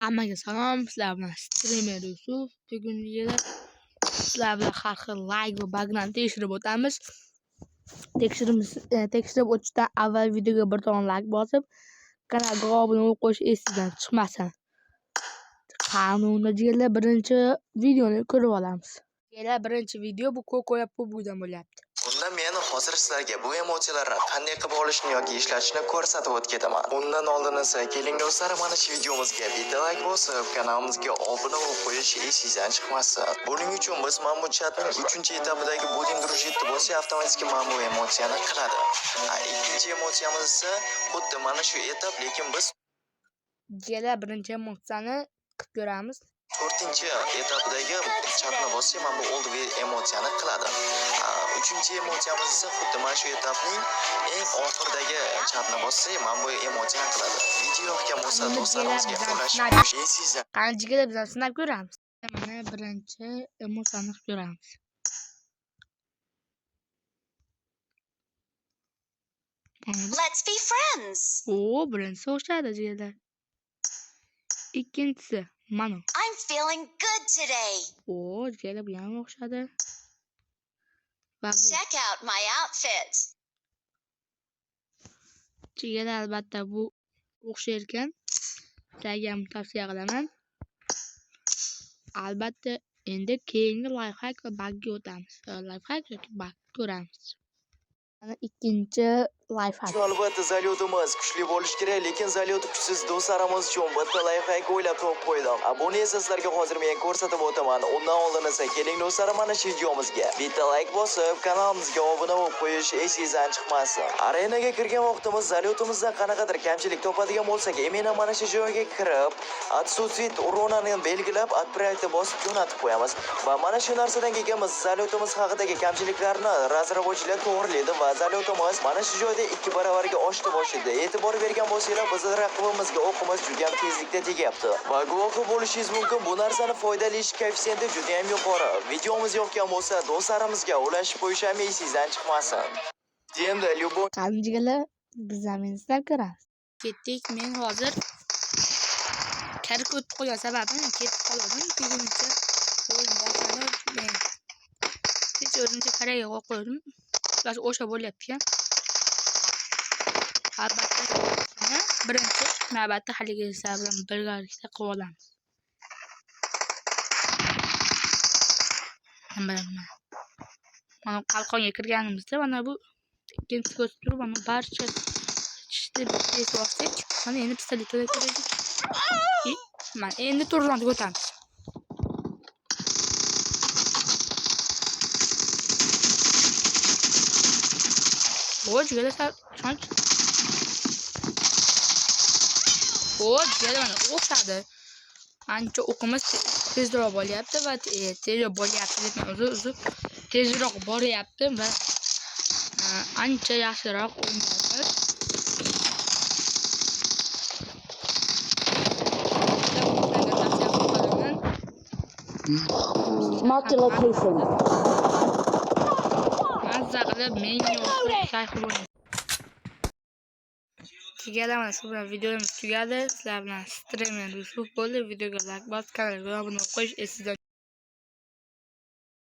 Hammaga salom, sizlar bilan streamer Yusuf. Bugun sizlar bilan har xil like va baglarni tekshirib o'tamiz. Tekshirib o'tishdan avval videoga bir ton like bosib, kanalga obuna bo'lib qo'yish esingizdan chiqmasin. Qanunda birinchi videoni ko'rib olamiz. Birinchi video bu Kokoya Pubudan bo'lyapti. Unda men hozir sizlarga bu emotsiyalarni qanday qilib olishni yoki ishlatishni ko'rsatib o'tib ketaman. Undan oldin esa keling do'stlar, mana shu videomizga bitta like bosib, kanalimizga obuna bo'lib qo'yish esingizdan chiqmasin. Buning uchun biz mana bu chatning 3-etapidagi buding drujetni bosib, avtomatik mana bu emotsiyani qiladi. Ikkinchi emotsiyamiz esa xuddi mana shu etap, lekin biz birinchi emotsiyani qilib ko'ramiz. 4-etapidagi chatni bosib, mana bu old emotsiyani qiladi. 3-emotsiyamiz esa xuddi mana shu etapning eng oxiridagi chatni bosib, mana bu emotsiyani qiladi. Video yoqgan bo'lsa do'stlarimizga ulashib qo'yishingizni qanchalar bilan sinab ko'ramiz. Mana birinchi emotsiyani qilib ko'ramiz. Let's be friends. Birinchisi o'xshadi jigarlar. Ikkinchisi mana. I'm feeling good today. Jigarlar bu ham o'xshadi. Check out my outfit. Jigarlar albatta bu o'xshar ekan. Sizlarga ham tavsiya qilaman. Albatta endi keyingi lifehack va bugga o'tamiz. Lifehack yoki bug ko'ramiz. Mana ikkinchi lifehack. Albatta zalyotimiz kuchli bo'lishi kerak, lekin zalyot kuchsiz do'stlarimiz uchun bitta lifehack o'ylab topib qo'ydim. Buni esa sizlarga hozir men ko'rsatib o'taman. Undan oldin esa keling do'stlar, mana shu videomizga bitta like bosib, kanalimizga obuna bo'lib qo'yish esingizdan chiqmasin. Arenaga kirgan vaqtimiz zalyotimizdan qanaqadir kamchilik topadigan bo'lsak, men mana shu joyga kirib, отсутствие урона-ni belgilab, отправить bosib jo'natib qo'yamiz. Va mana shu narsadan kelganmiz zalyotimiz haqidagi kamchiliklarni razrabochilar to'g'rilaydi va zalyotimiz mana shu joyda 2 baravarga oshdi boshida. E'tibor bergan bo'lsanglar, bizning raqibimizga o'qimiz juda ham tezlikda tegyapti. Va guvohi bo'lishingiz mumkin, bu narsani foydali ish koeffitsiyenti juda ham yuqori. Videomiz yoqgan bo'lsa, do'stlarimizga ulashib qo'yish ham esingizdan chiqmasin. Endi любой qanchalar biz ham sizlar ko'ramiz. Ketdik. Men hozir kirib o'tib qo'ygan sababim ketib qoladim. Keyin o'yin boshlanib men hech o'zimcha karaga qo'ydim. O'sha bo'lyapti-ku. Albatta birinchi navbatda haligi sizlar bilan birgalikda qilib olamiz. Mana qalqonga kirganimizda mana bu ikkinchi ko'rsatib turib, mana barcha ishni besib olsak, mana endi pistoletga kirdik. Mana endi turronni o'tamiz. Jigarlar shuncha. Jigarlar mana o'xshadi. Ancha o'qimiz tezroq bo'lyapti va tezroq bo'lyapti deb o'zi tezroq boryapti va ancha yaxshiroq o'ynayapmiz. Mark the location. Mazza qilib menga sayfi bo'ling. Jigarlar mana shu bilan videomiz tugadi. Sizlar bilan streamer Yusuf bo'ldi. Videoga like bosib, kanalga obuna bo'lib qo'yish esingizda